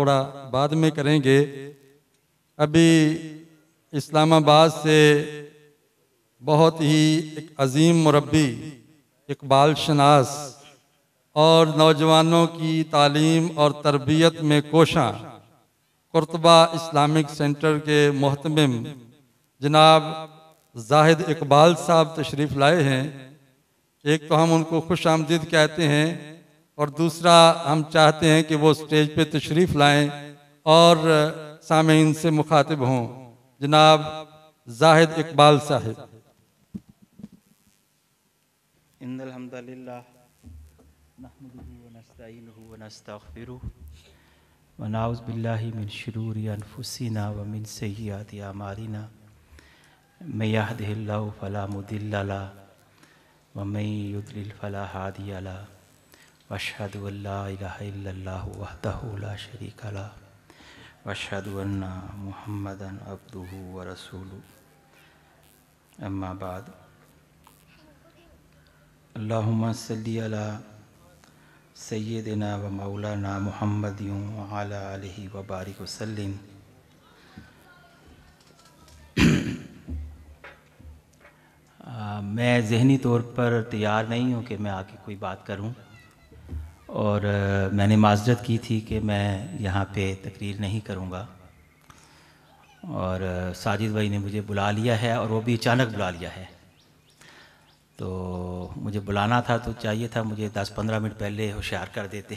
थोड़ा बाद में करेंगे। अभी इस्लामाबाद से बहुत ही एक अजीम मुरब्बी, इकबाल शनास और नौजवानों की तालीम और तरबियत में कोशां कुर्तबा इस्लामिक सेंटर के मोहतमिम जनाब जाहिद इकबाल साहब तशरीफ़ लाए हैं। एक तो हम उनको खुश आमदीद कहते हैं और दूसरा हम चाहते हैं कि वो स्टेज पे तशरीफ़ लाएं और सामीन से मुखातिब हों। जनाब जाहिद इकबाल साहब। इन्नल हम्दुलिल्लाह नहमदुहु व नस्तईनुहु व नस्तगफिरुहु व नऊज़ु बिल्लाहि मिन शुरूरि अनफुसिना व मिन सय्यिआति अमालिना मैं यहदिहिल्लाहु फला मुदिल्ल लहु व मैं युद्लिल फला हादिय लहु व अशहदु अल्ला इलाहा इल्लल्लाहु वहदहु ला शरीका लहु व अशहदु अन्ना मुहम्मदन अब्दुहु व रसूलुहु अम्मा बाद। अल्लाहुम्मा सल्ली अला सय्यिदिना व मौलाना मुहम्मदिन व अला आलिहि व बारिक वसल्लिम। मैं ज़हनी तौर पर तैयार नहीं हूँ कि मैं आके कोई बात करूँ और मैंने माज़रत की थी कि मैं यहाँ पे तकरीर नहीं करूँगा और साजिद भाई ने मुझे बुला लिया है और वो भी अचानक बुला लिया है। तो मुझे बुलाना था तो चाहिए था मुझे 10-15 मिनट पहले होशियार कर देते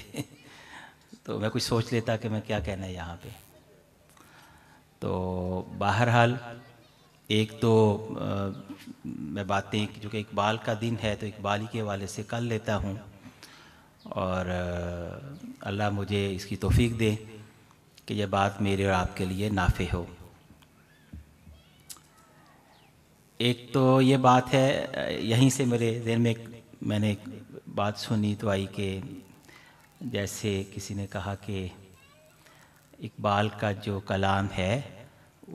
तो मैं कुछ सोच लेता कि मैं क्या कहना है यहाँ पे। तो बहरहाल एक तो मैं बातें जो कि इकबाल का दिन है तो इकबाल ही के हवाले से कर लेता हूँ और अल्लाह मुझे इसकी तौफीक दे कि यह बात मेरे और आपके लिए नाफ़े हो। एक तो ये बात है, यहीं से मेरे ज़हन में मैंने एक बात सुनी तो आई कि जैसे किसी ने कहा कि इकबाल का जो कलाम है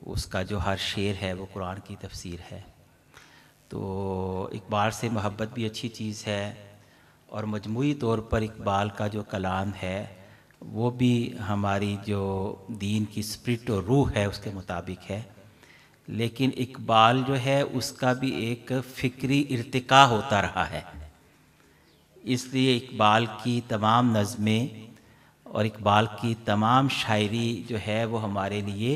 उसका जो हर शेर है वो कुरान की तफसीर है। तो इकबाल से मोहब्बत भी अच्छी चीज़ है और मजमूई तौर पर इकबाल का जो कलाम है वो भी हमारी जो दीन की स्पिरिट और रूह है उसके मुताबिक है। लेकिन इकबाल जो है उसका भी एक फ़िक्री इर्तिका होता रहा है, इसलिए इकबाल की तमाम नज़में और इकबाल की तमाम शायरी जो है वो हमारे लिए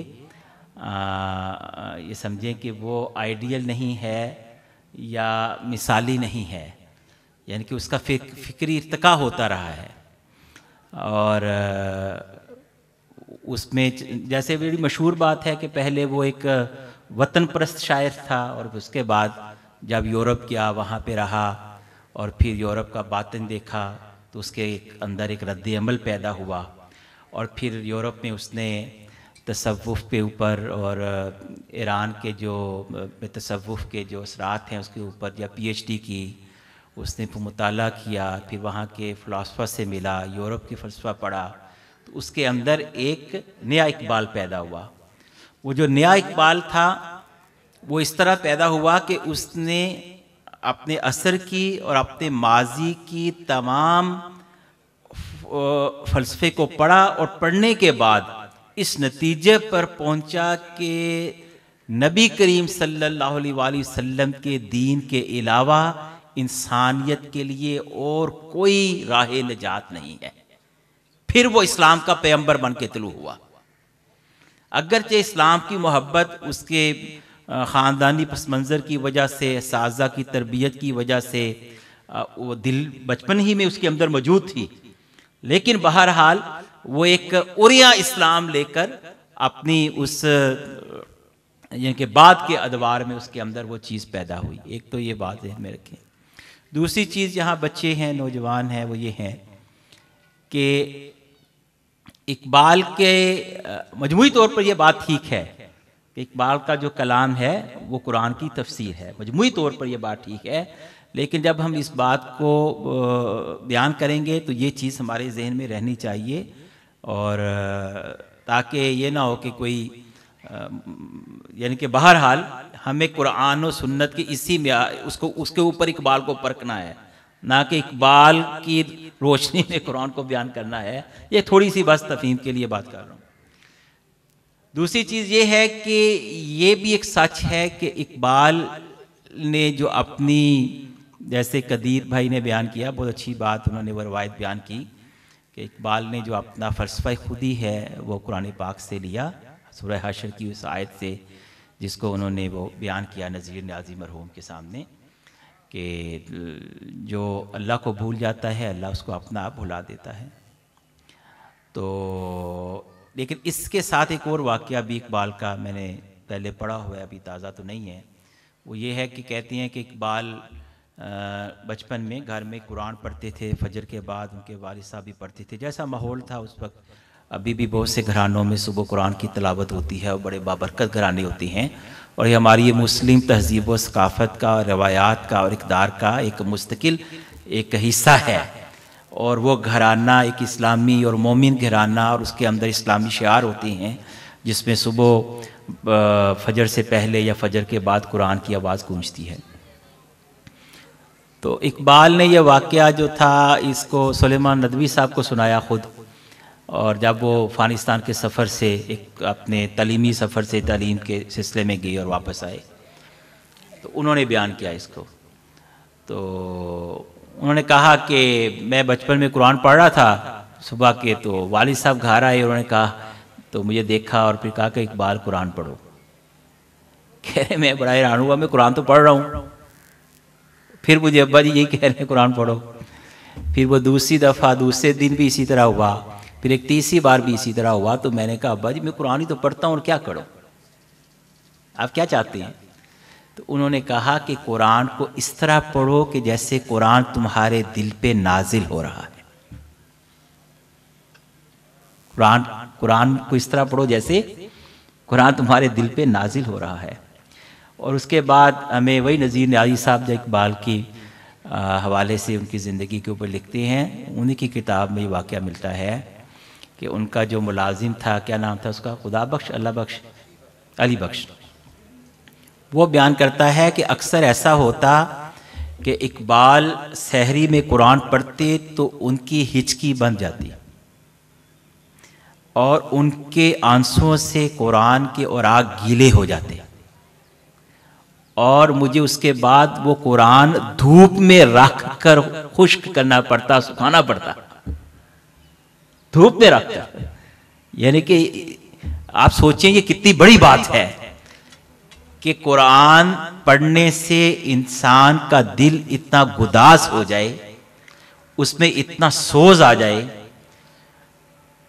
ये समझें कि वो आइडियल नहीं है या मिसाली नहीं है, यानी कि उसका फ़िक्री इर्तिका होता रहा है। और उसमें जैसे बड़ी मशहूर बात है कि पहले वो एक वतन परस्त शायर था और उसके बाद जब यूरोप गया वहाँ पे रहा और फिर यूरोप का बातिन देखा तो उसके अंदर एक रद्द अमल पैदा हुआ और फिर यूरोप में उसने तसव्वुफ़ पे ऊपर और ईरान के जो तसव्वुफ़ के जो असरात हैं उसके ऊपर जब PhD की उसने फिर मुताला किया, फिर वहाँ के फ़िलासफ़र से मिला, यूरोप की फ़लसफ़ा पढ़ा तो उसके अंदर एक नया इकबाल पैदा हुआ। वो जो नया इकबाल था वो इस तरह पैदा हुआ कि उसने अपने असर की और अपने माजी की तमाम फ़लसफ़े को पढ़ा और पढ़ने के बाद इस नतीजे पर पहुंचा कि नबी करीम सल्लल्लाहु अलैहि वसल्लम के दीन के अलावा इंसानियत के लिए और कोई राह निजात नहीं है। फिर वो इस्लाम का पैगंबर बन के तलू हुआ। अगरचे इस्लाम की मोहब्बत उसके ख़ानदानी पस मंज़र की वजह से, साजा की तरबियत की वजह से वो दिल बचपन ही में उसके अंदर मौजूद थी, लेकिन बहरहाल वो एक उरिया इस्लाम लेकर अपनी उस यानी कि बाद के अदवार में उसके अंदर वो चीज़ पैदा हुई। एक तो ये बात ज़हन में रखें। दूसरी चीज़ यहाँ बच्चे हैं, नौजवान हैं, वो ये हैं कि इकबाल के मजमूई तौर पर यह बात ठीक है कि इकबाल का जो कलाम है वो कुरान की तफसीर है, मजमूई तौर पर यह बात ठीक है। लेकिन जब हम इस बात को बयान करेंगे तो ये चीज़ हमारे जहन में रहनी चाहिए और ताकि ये ना हो कि कोई यानी कि बहरहाल हमें कुरान और सुन्नत की इसी में उसके ऊपर इकबाल को परखना है ना कि इकबाल की रोशनी में कुरान को बयान करना है। ये थोड़ी सी बस तफहीम के लिए बात कर रहा हूँ। दूसरी चीज़ ये है कि ये भी एक सच है कि इकबाल ने जो अपनी, जैसे कदीर भाई ने बयान किया, बहुत अच्छी बात उन्होंने वो रवायत बयान की कि इकबाल ने जो अपना फ़लसफ़ा खुदी है वो कुरान पाक से लिया, सूरह हशर की उस आयत से, जिसको उन्होंने वो बयान किया नज़ीर न्याज़ी मरहूम के सामने कि जो अल्लाह को भूल जाता है अल्लाह उसको अपना आप भुला देता है। तो लेकिन इसके साथ एक और वाक़या भी इकबाल का मैंने पहले पढ़ा हुआ है, अभी ताज़ा तो नहीं है। वो ये है कि कहती हैं कि इकबाल बचपन में घर में कुरान पढ़ते थे, फजर के बाद उनके वालिद साहब भी पढ़ते थे। जैसा माहौल था उस वक्त, अभी भी बहुत से घरानों में सुबह कुरान की तिलावत होती है और बड़े बाबरकत घराने होती हैं। और ये हमारी ये मुस्लिम तहजीब व सकाफ़त का, रवायात का और इक़दार का एक मुस्तकिल एक हिस्सा है। और वो घराना एक इस्लामी और मोमिन घराना, और उसके अंदर इस्लामी शिआर होती हैं जिसमें सुबह फजर से पहले या फजर के बाद कुरान की आवाज़ गूंजती है। तो इकबाल ने यह वाक़या जो था इसको सुलेमान नदवी साहब को सुनाया ख़ुद, और जब वो अफ़गानिस्तान के सफ़र से, एक अपने तलीमी सफ़र से तालीम के सिलसिले में गए और वापस आए, तो उन्होंने बयान किया इसको। तो उन्होंने कहा कि मैं बचपन में कुरान पढ़ रहा था सुबह के, तो वालिद साहब घर आए, उन्होंने कहा, तो मुझे देखा और फिर कहा कि इकबाल कुरान पढ़ो। कह रहे मैं बड़ा हैरान हुआ, मैं कुरान तो पढ़ रहा हूँ, फिर मुझे अब्बा जी यही कह रहे हैं कुरान पढ़ो। फिर वो दूसरी दफ़ा दूसरे दिन भी इसी तरह हुआ, फिर एक तीसरी बार भी इसी तरह हुआ। तो मैंने कहा अब्बा जी मैं कुरान ही तो पढ़ता हूँ और क्या करूँ, आप क्या चाहते हैं? तो उन्होंने कहा कि कुरान को इस तरह पढ़ो कि जैसे कुरान तुम्हारे दिल पे नाजिल हो रहा है। कुरान को इस तरह पढ़ो जैसे कुरान तुम्हारे दिल पे नाजिल हो रहा है। और उसके बाद हमें वही नज़ीर न्याज़ी साहब जो इकबाल की हवाले से उनकी ज़िंदगी के ऊपर लिखते हैं, उन्हीं की किताब में ये वाक़या मिलता है कि उनका जो मुलाजिम था, क्या नाम था उसका, खुदा बख्श, अल्लाह बख्श, अली बख्श, वो बयान करता है कि अक्सर ऐसा होता कि इकबाल सहरी में कुरान पढ़ते तो उनकी हिचकी बन जाती और उनके आंसुओं से कुरान के औराक गीले हो जाते, और मुझे उसके बाद वो कुरान धूप में रख कर खुश्क करना पड़ता, सुखाना पड़ता, धूप में रख कर। यानी कि आप सोचें ये कितनी बड़ी बात है कि कुरान पढ़ने से इंसान का दिल इतना गुदास हो जाए, उसमें इतना सोज आ जाए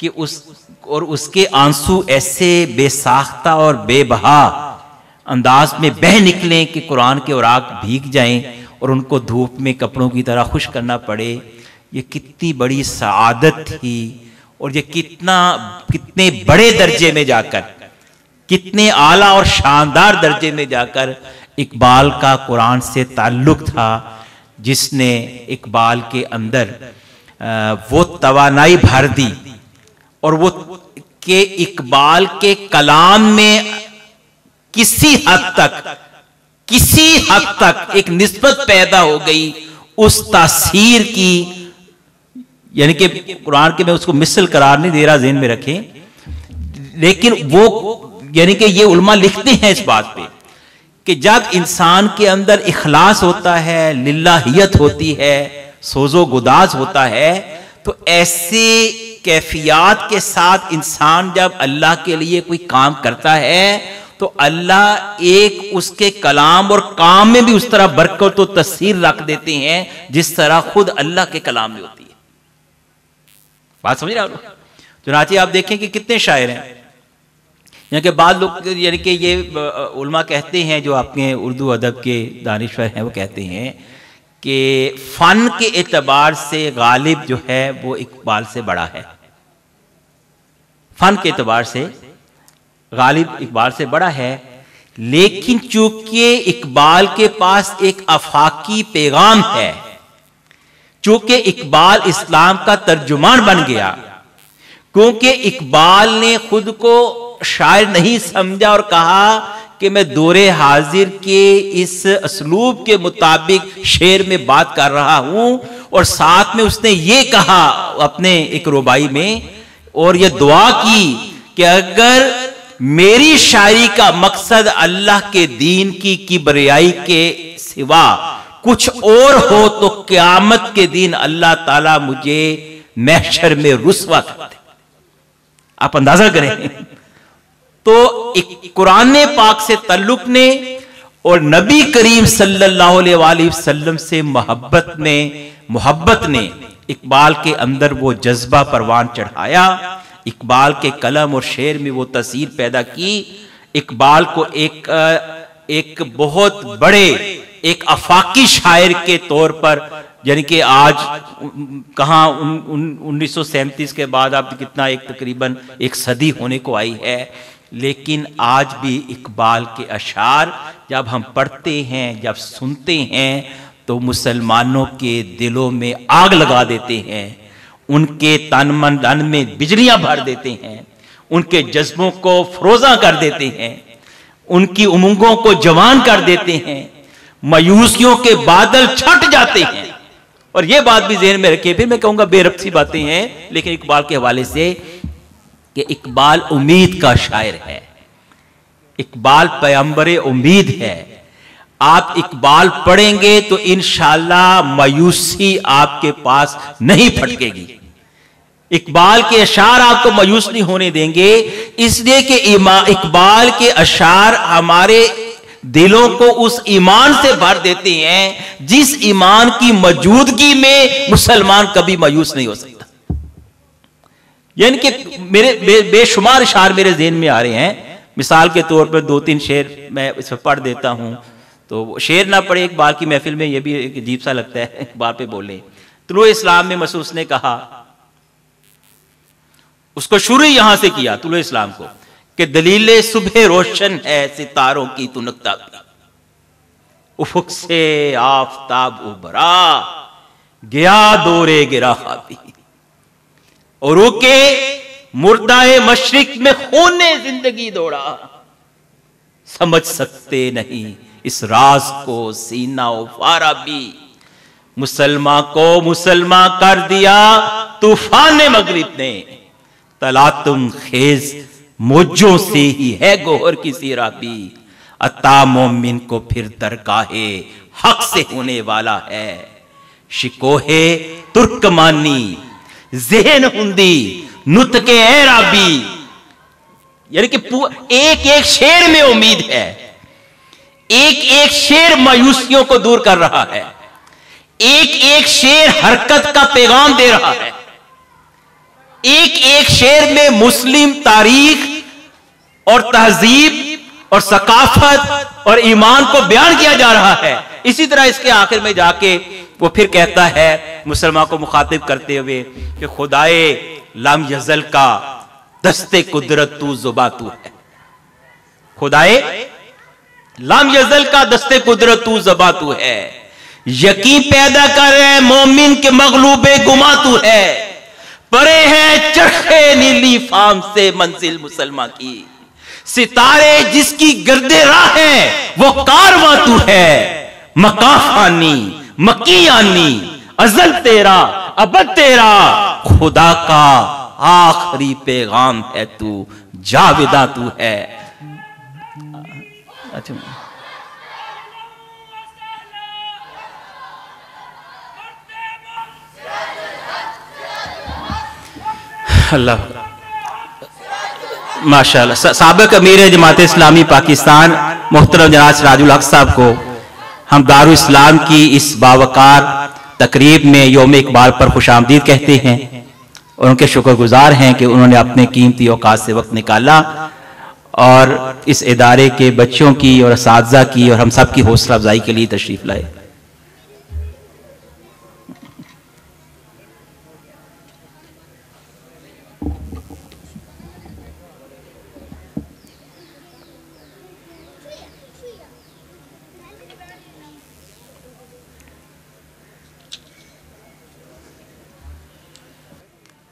कि उसके आंसू ऐसे बेसाख्ता और बेबहा अंदाज में बह निकलें कि कुरान के औराक भीग जाएं और उनको धूप में कपड़ों की तरह खुश करना पड़े। ये कितनी बड़ी सआदत थी, और ये कितने बड़े दर्जे में जाकर, कितने आला और शानदार दर्जे में जाकर इकबाल का कुरान से ताल्लुक था, जिसने इकबाल के अंदर वो तवानाई भर दी, और वो के इकबाल के कलाम में किसी हद तक एक निस्बत पैदा हो गई उस तासीर की। यानी कि कुरान के, मैं उसको मिसल करार नहीं दे रहा, ज़हन में रखें, लेकिन वो यानी कि ये उलमा लिखते हैं इस बात पे कि जब इंसान के अंदर इखलास होता है, लिल्लाहियत होती है, सोजो गुदाज होता है, तो ऐसे कैफियत के साथ इंसान जब अल्लाह के लिए कोई काम करता है तो अल्लाह एक उसके कलाम और काम में भी उस तरह बरकत और तस्सीर रख देते हैं जिस तरह खुद अल्लाह के कलाम में होती है। बात समझ रहे हो? चुनांचे आप देखें कि कितने शायर हैं, यानी कि बाद लोग, यानी कि ये उलमा कहते हैं जो अपने उर्दू अदब के दानिश्वर हैं, वो कहते हैं कि फन के एतबार से गालिब जो है वो इकबाल से बड़ा है। फन के एतबार से गालिब इकबाल से बड़ा है, लेकिन चूंकि इकबाल के पास एक अफाकी पैगाम है, चूंकि इकबाल इस्लाम का तर्जुमान बन गया, क्योंकि इकबाल ने खुद को शायर नहीं समझा और कहा कि कि मैं दौरे हाजिर के इस असलूब के मुताबिक शेर में बात कर रहा हूं, और साथ में उसने ये कहा अपने एक रुबाई में, और ये दुआ की कि अगर मेरी शायरी का मकसद अल्लाह के दीन की किबरियाई के सिवा कुछ और हो तो क़यामत के दिन अल्लाह ताला मुझे महशर में रुस्वा कर दे। आप अंदाजा करें, तो एक कुरान पाक से तल्लुक ने और नबी करीम सल्लल्लाहु अलैहि वसल्लम से मोहब्बत ने इकबाल के अंदर वो जज्बा परवान चढ़ाया। इकबाल के कलम और शेर में वो तस्वीर पैदा की। इकबाल को एक बहुत बड़े एक अफाकी शायर के तौर पर, यानी कि आज कहाँ 1937 के बाद अब कितना एक तकरीबन एक सदी होने को आई है, लेकिन आज भी इकबाल के अशार जब हम पढ़ते हैं, जब सुनते हैं, तो मुसलमानों के दिलों में आग लगा देते हैं, उनके तन मन धन में बिजलियां भर देते हैं, उनके जज्बों को फरोजा कर देते हैं, उनकी उमंगों को जवान कर देते हैं, मायूसियों के बादल छट जाते हैं। और यह बात भी ज़हन में रखिए, फिर मैं कहूंगा बेरब्त सी बातें हैं, लेकिन इकबाल के हवाले से कि इकबाल उम्मीद का शायर है, इकबाल पैगंबर उम्मीद है। आप इकबाल पढ़ेंगे तो इंशाअल्लाह मायूसी आपके पास नहीं फटकेगी। इकबाल के अशार आपको मायूस नहीं होने देंगे, इसलिए कि इकबाल के अशार हमारे दिलों को उस ईमान से भर देते हैं जिस ईमान की मौजूदगी में मुसलमान कभी मायूस नहीं हो सकता। यानी कि मेरे बेशुमार अशार मेरे ज़हन में आ रहे हैं। मिसाल के तौर पर 2-3 शेर मैं इसमें पढ़ देता हूं, तो शेर ना पढ़े इकबाल की महफिल में, यह भी एक अजीब सा लगता है इकबाल पे बोले। तुलुए इस्लाम में मसूस ने कहा, उसको शुरू यहां से किया तुलुए इस्लाम को, कि दलीले सुबह रोशन है सितारों की तुनकता भी, उफुक से आफताब उभरा गया दौरे गिरा खाबी, और रुके मुर्दाए मशरिक में खूने जिंदगी दौड़ा, समझ सकते नहीं इस राज को सीना उफारा भी, मुसलमान को मुसलमान कर दिया तूफान मगरिब ने, तलातुम खेज मौजों से ही है गोहर की सीरा भी, अता मोमिन को फिर दरगाहे हक से होने वाला है, शिकोहे तुर्कमानी ज़हन हुंदी नुतके एराबी। यानी कि एक एक शेर में उम्मीद है, एक एक शेर मायूसियों को दूर कर रहा है, एक एक शेर हरकत का पैगाम दे रहा है, एक एक शेर में मुस्लिम तारीख और तहजीब और सकाफत और ईमान को बयान किया जा रहा है। इसी तरह इसके आखिर में जाके वो फिर कहता है मुसलमान को मुखातिब करते हुए कि खुदाए लम यज़ल का दस्ते कुदरत तू जुबा तू है, खुदाए लम यज़ल का दस्ते कुदरत तू जुबा तू है, यकीन पैदा कर रहे मोमिन के मगलूबे गुमा तू है, परे है चरखे नीली फाम से मंजिल मुसलमान की, सितारे जिसकी गर्दे राह है वो कारवां तू है, मकाफानी मकीयानी अजल तेरा अबद तेरा, खुदा का आखिरी पैगाम है तू, जाविदा तू है। अच्छा अल्लाह माशाअल्लाह। साबिक अमीर जमात इस्लामी पाकिस्तान मोहतरम जनाब सिराजुल हक साहब को हम दारुल इस्लाम की इस बावकार तकरीब में यौम इकबाल पर खुशामदीद कहते हैं और उनके शुक्रगुजार हैं कि उन्होंने अपने कीमती औकात से वक्त निकाला और इस इदारे के बच्चों की और असातिज़ा की और हम सब की हौसला अफजाई के लिए तशरीफ़ लाए।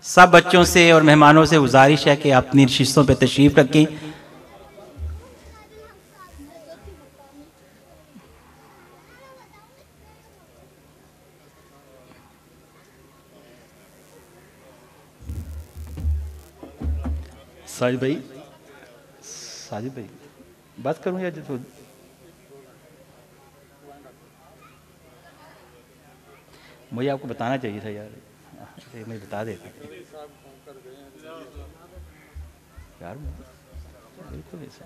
सब बच्चों से और मेहमानों से गुजारिश है कि अपनी नशिस्तों पर तशरीफ़ रखें। साजिद भाई बात करूं या जो मुझे आपको बताना चाहिए था यार, मैं बता देता यार, बिल्कुल ऐसा।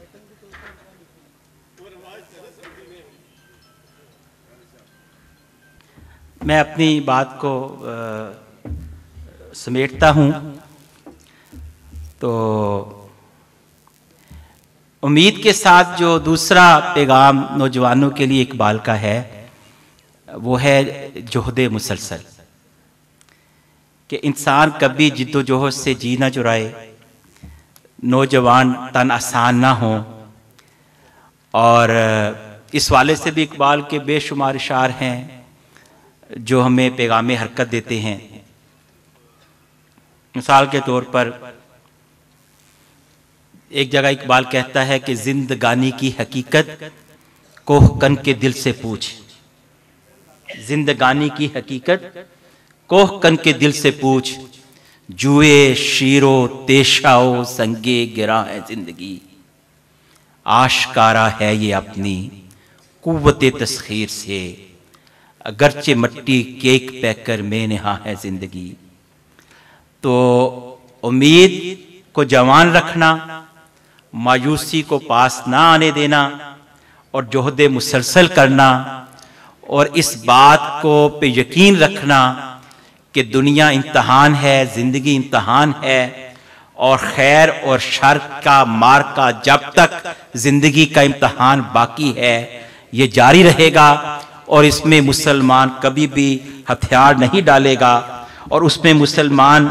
मैं अपनी बात को समेटता हूं। तो उम्मीद के साथ जो दूसरा पैगाम नौजवानों के लिए इकबाल का है वो है जोहदे मुसलसल, कि इंसान कभी जिद्दोजहद से जी ना चुराए, नौजवान तन आसान ना हो। और इस वाले से भी इकबाल के बेशुमार इशार हैं जो हमें पैगाम हरकत देते हैं। मिसाल के तौर पर एक जगह इकबाल कहता है कि जिंदगानी की हकीकत कोहकन के दिल से पूछ, जिंदगानी की हकीकत कोहकन के दिल से पूछ, जुए शीरो तेशाओ संगे गिरा है जिंदगी, आशकारा है ये अपनी कुव्वते तस्खीर से, अगरचे मट्टी केक पैकर में नहा है जिंदगी। तो उम्मीद को जवान रखना, मायूसी को पास ना आने देना और जोहदे मुसलसल करना, और इस बात को पे यकीन रखना कि दुनिया इम्तहान है, जिंदगी इम्तहान है, और खैर और शर का मार्का जब तक जिंदगी का इम्तहान बाकी है ये जारी रहेगा, और इसमें मुसलमान कभी भी हथियार नहीं डालेगा। और उसमें मुसलमान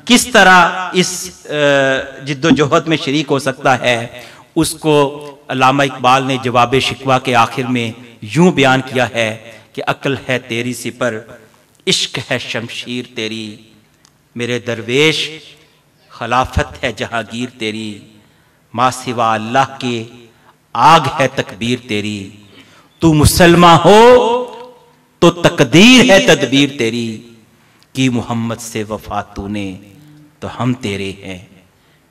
किस तरह इस जिद्दोजहद में शरीक हो सकता है, उसको अल्लामा इकबाल ने जवाब शिकवा के आखिर में यूं बयान किया है कि अक्ल है तेरी सिपर, इश्क है शमशीर तेरी, मेरे दरवेश खिलाफत है जहांगीर तेरी, माँ सिवा अल्लाह के आग है तकबीर तेरी, तू मुसलमान हो तो तकदीर है तदबीर तेरी, कि मोहम्मद से वफा तूने तो हम तेरे हैं,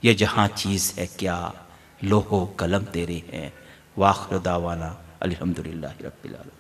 ये जहां चीज है क्या लोहो कलम तेरे हैं। वाखिर दावाना अल्हम्दुलिल्लाहि रब्बिल आलमीन।